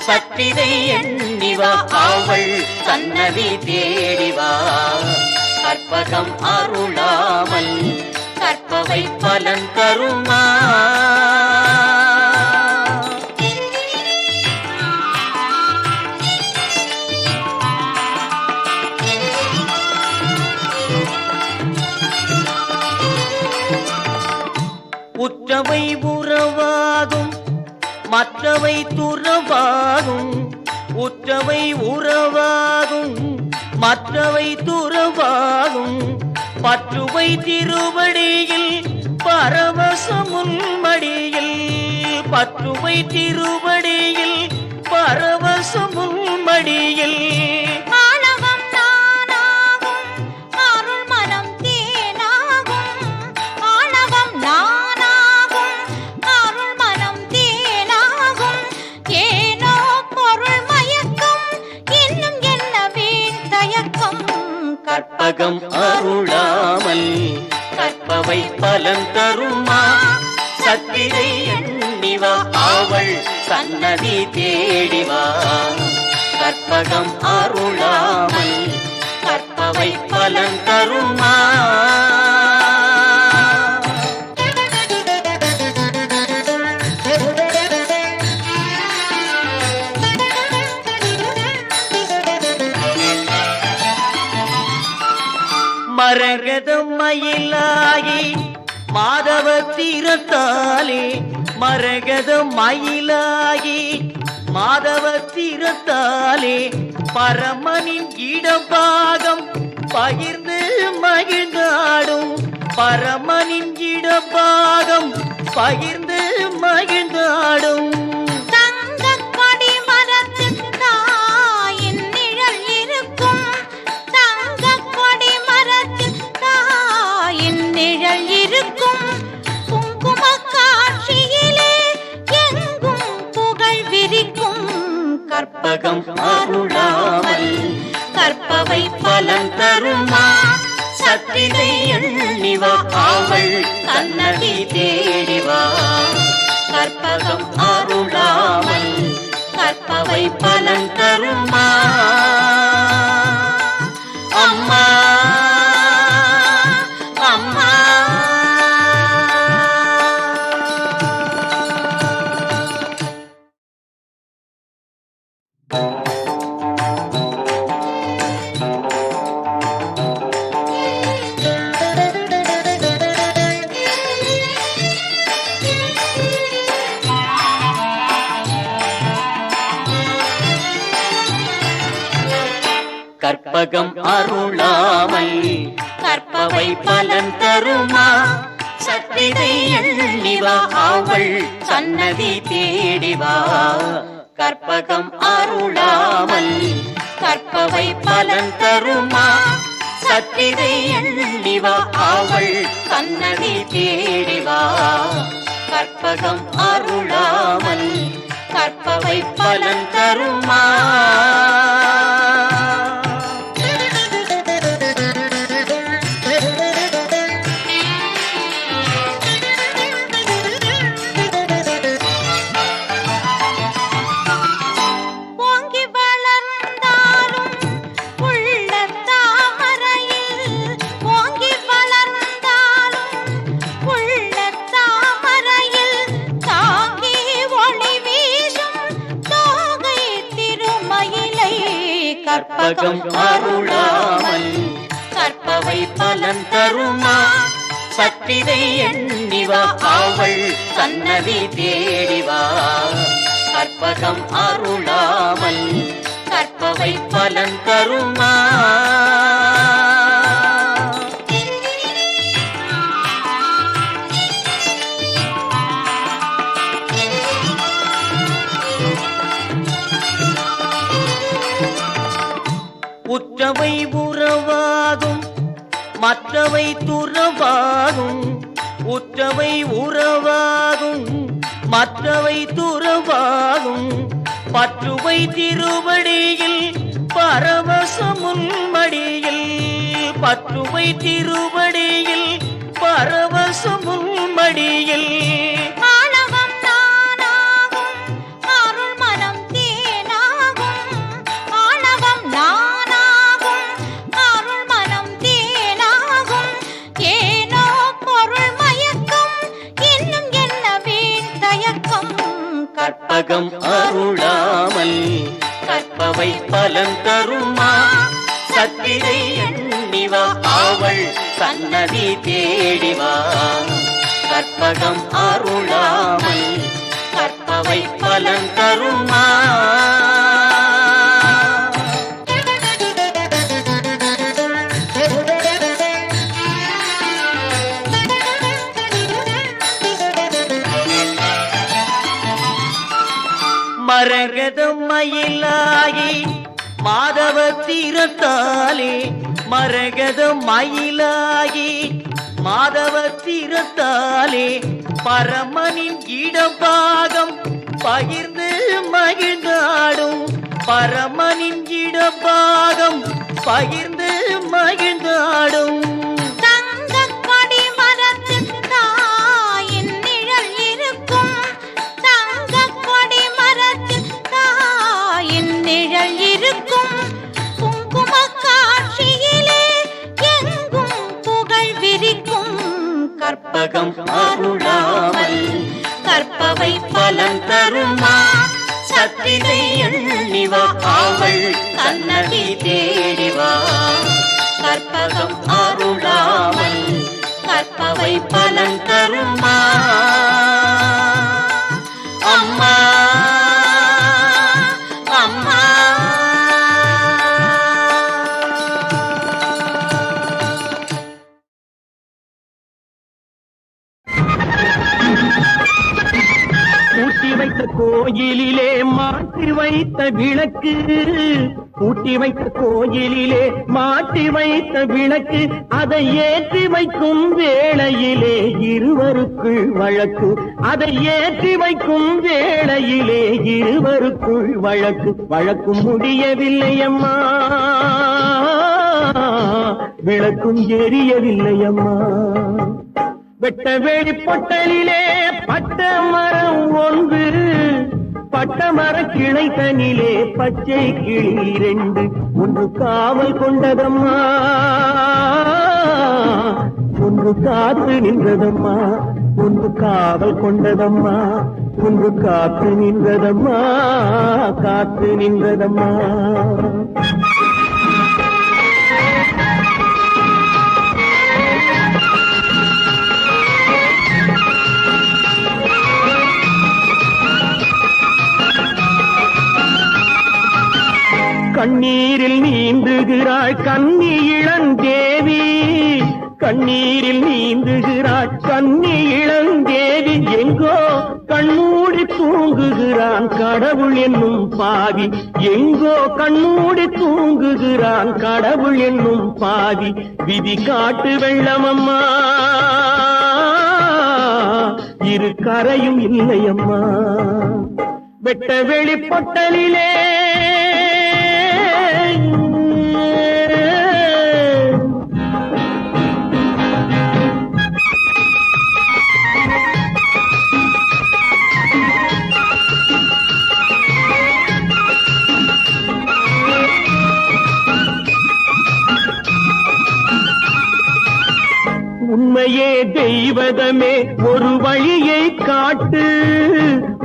சத்திரை எண்ணிவா அவள் சன்னதி தேடிவா. கற்பகம் அருளாமல் கற்பவை பலன் தருமா. உற்றவை உறவாகும் மற்றவை துறவாகும். உற்றவை உறவாகும் மற்றவை துறவாகும். பற்றுவை திருவடியில் பரவசமுள் மடியில். பற்றுவை திருவடியில் பரவசமுள் மடியில். கற்பகம் அருளாமல் கற்பவை பலன் தருமா. சத்திரை எண்ணிவா அவள் சன்னதி தேடிவா. கற்பகம் அருளாமல் கற்பவை பலன் தருமா. மரகத மயிலாகி மாதவ தீரத்தாலே. மரகத மயிலாகி மாதவ தீரத்தாலே. பரமனின் இடபாகம் பகிர்ந்து மகிழ்ந்தாடும். பரமனின் இடபாகம் பகிர்ந்து மகிழ்ந்தாடும். நிழல் விரிக்கும் கற்பகம் அருளாமல் கற்பவை பலன் தருமா சத்திரை எண்ணிவா அவள் சன்னதி தேடிவா கற்பகம் அருளாமல் கற்பவை பலன் தருமா அம்மா அம்மா கற்பகம் அருளாமல் கற்பவை பலன் தருமா சத்திரை எண்ணிவா அவள் சன்னதி தேடிவா கற்பகம் அருளாமல் கற்பவை பலன் தருமா சத்திரை எண்ணிவா அவள் சன்னதி தேடிவா கற்பகம் அருளாமல் கற்பவை பலன் தருமா ஓங்கி வளர்ந்தாலும் உள்ள தாமரையில் ஓங்கி வளர்ந்தாலும் உள்ள தாமரையில் தாங்கி ஒளி வீசும் தோகை திருமயிலை கற்பகம் அருளாமல் கற்பவை பலன் தருமா சத்திரை எண்ணிவா அவள் சன்னதி தேடிவா கற்பகம் அருளாமல் கற்பவை பலன் தருமா உற்றவை உறவாகும் மற்றவை துறவாகும் உற்றவை உறவாகும் மற்றவை துறவாகும் பற்றுவை திருவடியில் பரவசமுன் மடியில் பற்றுவை திருவடியில் பரவசமுன் மடியில் ஆணவம் நானாகும் அருள் மனம் தேனாகும் ஆணவம் நானாகும் அருள் மனம் தேனாகும் ஏனோ பொருள் மயக்கம் இன்னும் என்ன வீண் தயக்கம் கற்பகம் அருளாமல் கற்பவை பலன் தருமா சத்திரை எண்ணிவா அவள் சன்னதி தேடிவா கற்பகம் அருளாமல் கற்பவை பலன் தருமா மரகதம் மயிலாகி மாதவ தீரத்தாலே மரகதம் மயிலாகி மாதவ தீரத்தாலே பரமனின் இடபாகம் பகிர்ந்து மகிழ்ந்தாடும் பரமனின் இடபாகம் பகிர்ந்து மகிழ்ந்தாடும் தங்கக் கொடி மரத்தில் தாயின் நிழல் இருக்கும் தங்கக் கொடி மரத்தில் தாயின் நிழல் இருக்கும் குங்குமக் காட்சியிலே எங்கும் புகழ் விரிக்கும் கற்பகம் அருளாமல் கற்பவை பலன் தருமா சத்திரை எண்ணிவா அவள் சன்னதி தேடிவா கற்பகம் அருளாமல் கற்பவை பலன் தருமா அம்மா அம்மா பூட்டி வைத்த கோயிலிலே மாற்றி வைத்த விளக்கு பூட்டி வைத்த கோயிலிலே மாட்டி வைத்த விளக்கு அதை ஏற்றி வைக்கும் வேளையிலே இருவருக்குள் வழக்கு அதை ஏற்றி வைக்கும் வேளையிலே இருவருக்குள் வழக்கும் முடியவில்லை அம்மா விளக்கும் எரியவில்லை அம்மா வெட்ட வேடி பொட்டலிலே பட்ட மரம் ஒன்று பட்ட மர கிளை தனிலே பச்சை கிளி ரெண்டு ஒன்று காவல் கொண்டதம்மா ஒன்று காத்து நின்றதம்மா ஒன்று காவல் கொண்டதம்மா ஒன்று காத்து நின்றதம்மா காத்து நின்றதம்மா கண்ணீரில் நீந்துகிறாள் கன்னி இளந்தேவி கண்ணீரில் நீந்துகிறாள் கன்னி இளந்தேவி எங்கோ கண்ணூடி தூங்குகிறான் கடவுள் என்னும் பாவி எங்கோ கண்ணூடி தூங்குகிறான் கடவுள் என்னும் பாவி விதி காட்டு வெள்ளமம்மா இரு கரையும் இல்லையம்மா வெட்ட வெளி பொட்டலிலே உண்மையே தெய்வதமே ஒரு வழியை காட்டு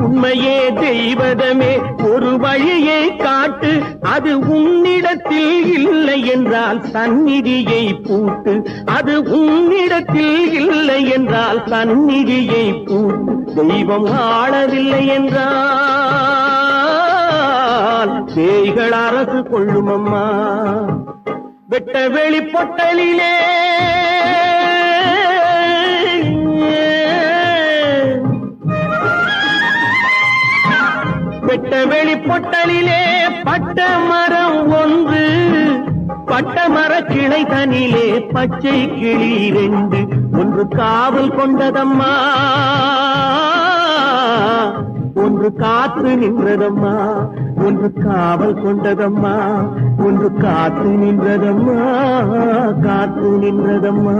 உண்மையே தெய்வதமே ஒரு வழியை காட்டு அது உன்னிடத்தில் இல்லை என்றால் சந்நிதியை பூட்டு அது உன்னிடத்தில் இல்லை என்றால் சந்நிதியை பூட்டு தெய்வம் ஆளவில்லை என்றால் பேய்கள் அரசு கொள்ளுமம்மா வெட்ட வெளி பொட்டலிலே வெட்ட வெளி பொட்டலிலே பட்ட மரம் ஒன்று பட்ட மர கிளை தனிலே பச்சை கிளி ரெண்டு ஒன்று காவல் கொண்டதம்மா ஒன்று காத்து நின்றதம்மா ஒன்று காவல் கொண்டதம்மா ஒன்று காத்து நின்றதம்மா காத்து நின்றதம்மா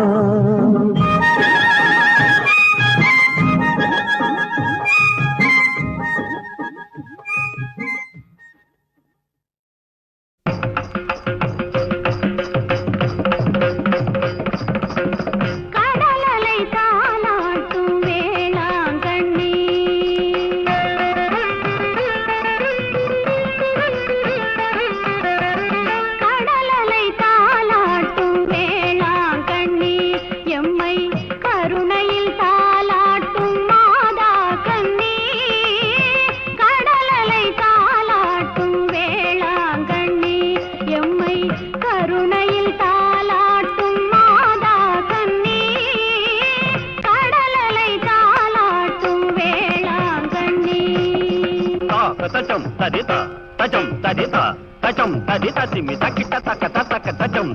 tajam tadita tajam tadita simita kita taka taka tajam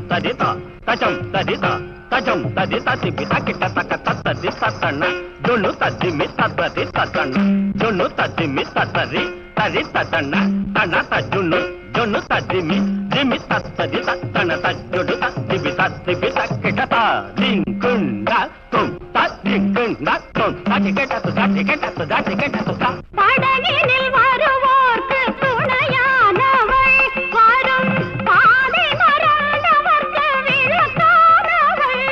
tadita simita kita taka tadita tana jonu tadimita tadita tana jonu tadimita tari tana tana tajunu jonu tadimi dimita tadita tana tajunu tadimita kita ta dingkunda tum ta dingkunda tum ta kita tu படகினில் வருவோர்க்கு துணையானவள் வரும் பாதை மறந்தவர்க்கு விளக்கானவள்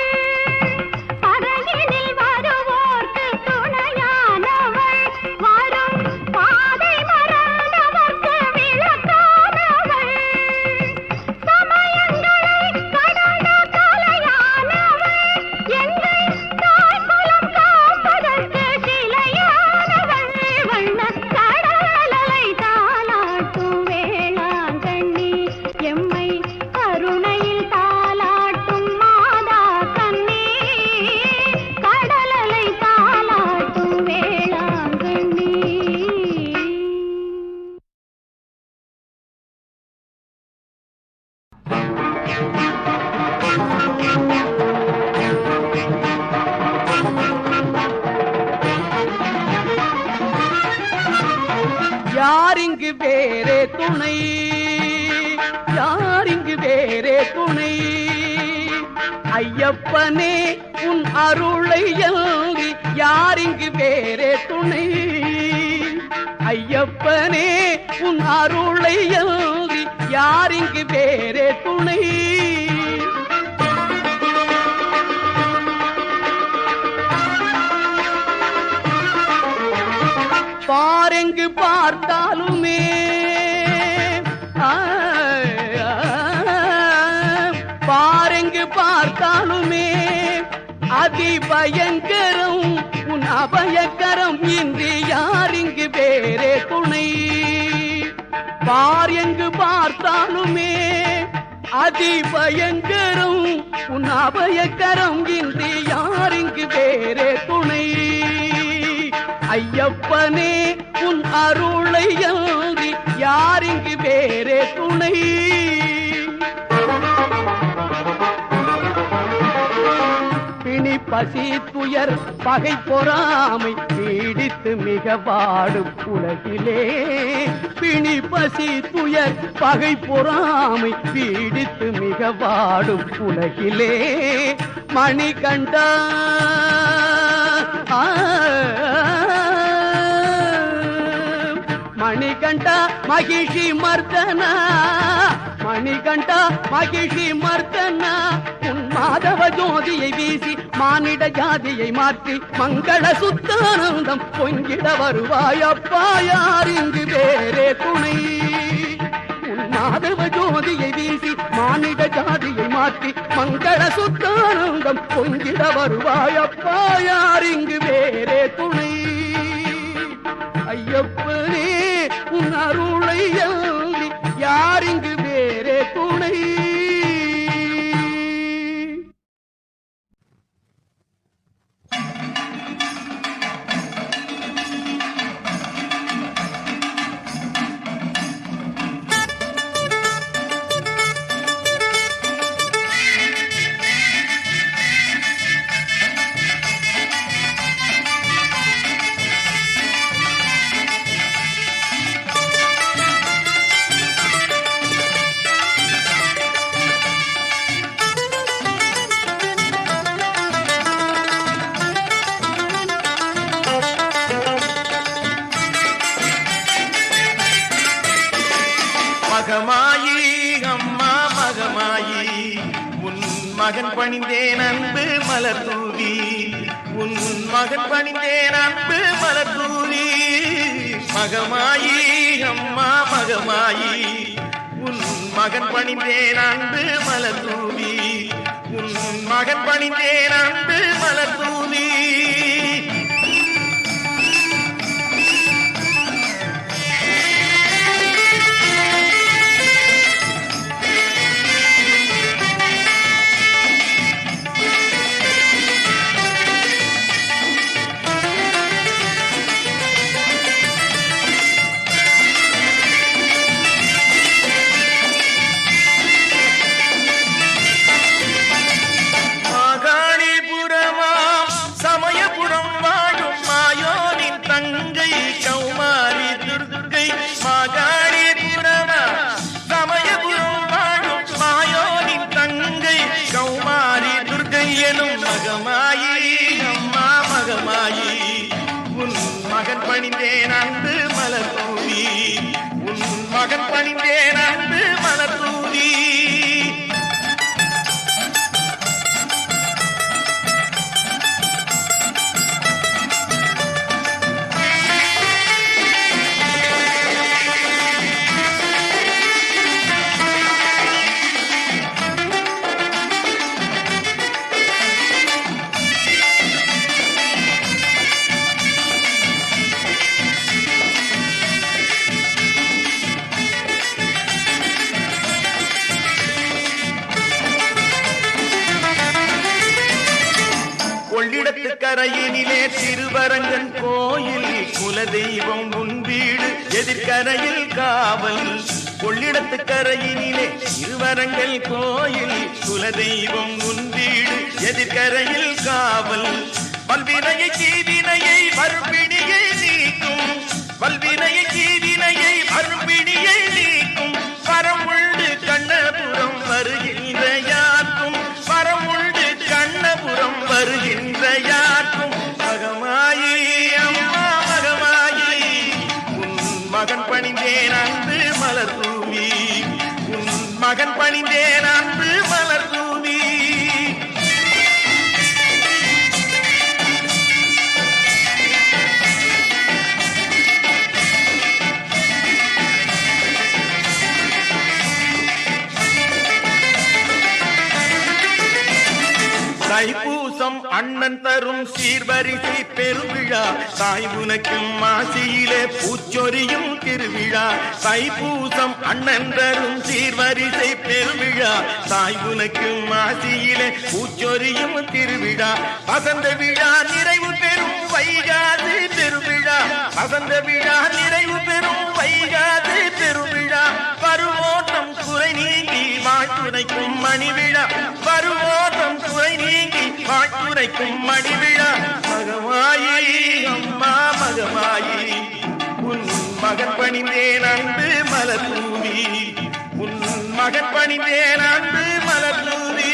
படகினில் வருவோர்க்கு துணையானவள் வரும் பாதை மறந்தவர்க்கு விளக்கானவள் சமயங்களை கடந்த கலையானவள் எங்கள் தாய்குலம் காப்பதற்கு சிலையானவள் வண்ண கடலை யாரிங்கு வேறே துணை, யாரிங்கு வேறே துணை, ஐயப்பனே உன் அருளை அன்றி யாரிங்கு வேறே துணை, ஐயப்பனே உன் அருளை அன்றி யாரிங்கு வேறே துணை. பாரெங்கு பார்த்தாலுமே பாரெங்கு பார்த்தாலுமே அதிபயங்கரம் உன் அபயக்கரம் இன்றி யாரிங்கு வேறே துணை. பார் எங்கு பார்த்தாலுமே அதிபயங்கரம் உன் அபயக்கரம் இன்றி யாரிங்கு வேறே துணை. ஐயப்பனே உன் அருளை அன்றி யாரிங்கு வேறே துணை. பிணி பசி துயர் பகை பொறாமை பீடித்து மிக வாடும் உலகிலே, பிணி பசி துயர் பகை பொறாமை பீடித்து மிக வாடும் உலகிலே, மணிகண்டா மணிகண்டா மகிஷி மர்தனா, மணிகண்டா மகிஷி மர்தனா, உன் மாதவ ஜோதியை வீசி மானிட ஜாதியை மாற்றி மங்கள சுத்தானந்தம் பொங்கிட வருவாய் அப்பா யாரிங்கு வேறே துணை. உன் மாதவ ஜோதியை வீசி மானிட ஜாதியை மாற்றி மங்கள சுத்தானந்தம் பொங்கிட வருவாய் அப்பா யாரிங்கு வேறே துணை. ஐயப்பனே உன் அருளை அன்றி யாரிங்கு வேறே துணை. மகமாயி அம்மா மகமாயி, உன் மகன் பணிந்தேன் அன்பு மலர் தூவி, உன் மகன் பணிந்தேன் அன்பு மலர் தூவி. மகமாயி அம்மா மகமாயி, உன் மகன் பணிந்தேன் அன்பு மலர் தூவி, உன் மகன் பணிந்தேன் அன்பு மலர் தூவி. மகமாயி அம்மா மகமாயி, உன் மகன் பணிந்தேன் அன்பு மலர் தூவி, உன் மகன் பணிந்தேன் அன்பு மலர் தூவி. கொள்ளிடத்து கரையினிலே திருவரங்கன் கோயில், குலதெய்வம் உன் வீடு எதிர்கரையில் காவல், கொள்ளிடத்து கரையினிலே இருவரங்கள் கோயில் குலதெய்வம் உன் வீடு எதிர்கரையில் காவல் வல்வினையை தீவினையை மறுபிணியை நீக்கும் வல்வினையை தீவினையை மறுபிணியை நீக்கும் வரமுண்டு கண்ணபுரம் வருகின்ற யாருக்கும் வரமுண்டு கண்ணபுரம் வருகின்ற யாருக்கும் மகமாயி அம்மா மகமாயி உன் மகன் பணிந்தேன் அன்பு மலர் தூவி உன் மகன் பணிந்தேன் அன்பு மலர் தூவி தைப்பூசம் அண்ணன் தரும் சீர்வரிசை பெருவிழா தாய் உனக்கும் மாசியிலே பூச்சொரியும் திருவிழா தைப்பூசம் அண்ணன் தரும் சீர்வரிசை பெருவிழா தாய் உனக்கும் மாசியிலே பூச்சொரியும் திருவிழா வசந்த விழா நிறைவு பெறும் வைகாது பெருவிழா வசந்த விழா நிறைவு பெறும் வைகாது பெருவிழா பருவோட்டம் குறை நீங்கி வாழ்த்துரைக்கும் மணிவிழா பருவோட்டம் குறை நீங்கி வாழ்த்துரைக்கும் மணிவிழா மகமாயி அம்மா மகமாயி உன் மகன் பணிந்தேன் அன்பு மலர் தூவி உன் மகன் பணிந்தேன் அன்பு மலர் தூவி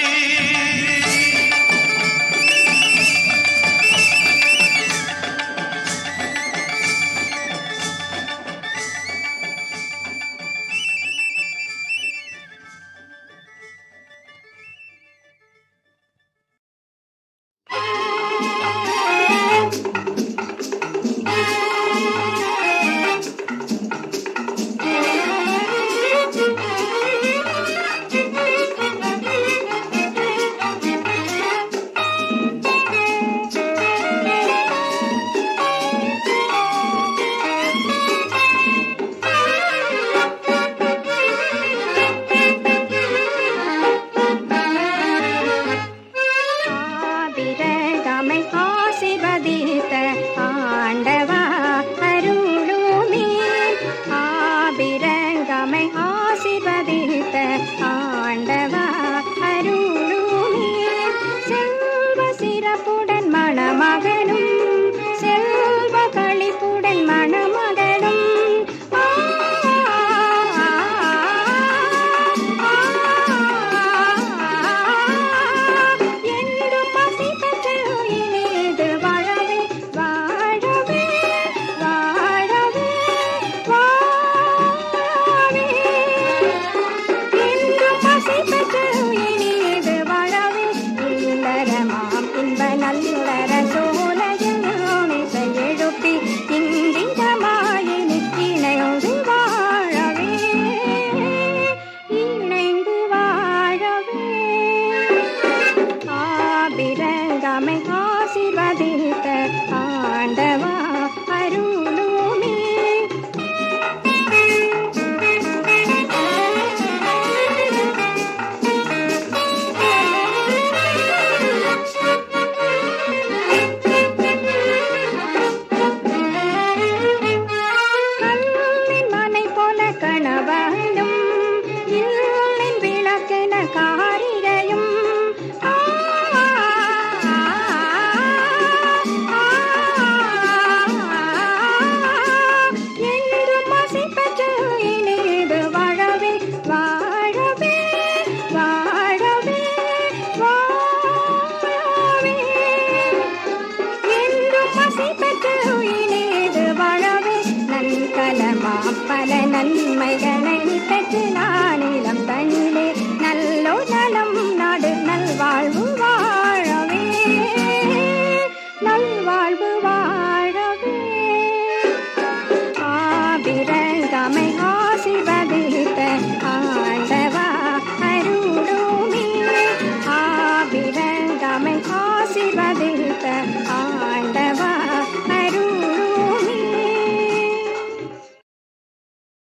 பல நன்மைகளை பெற்று நான் இளம்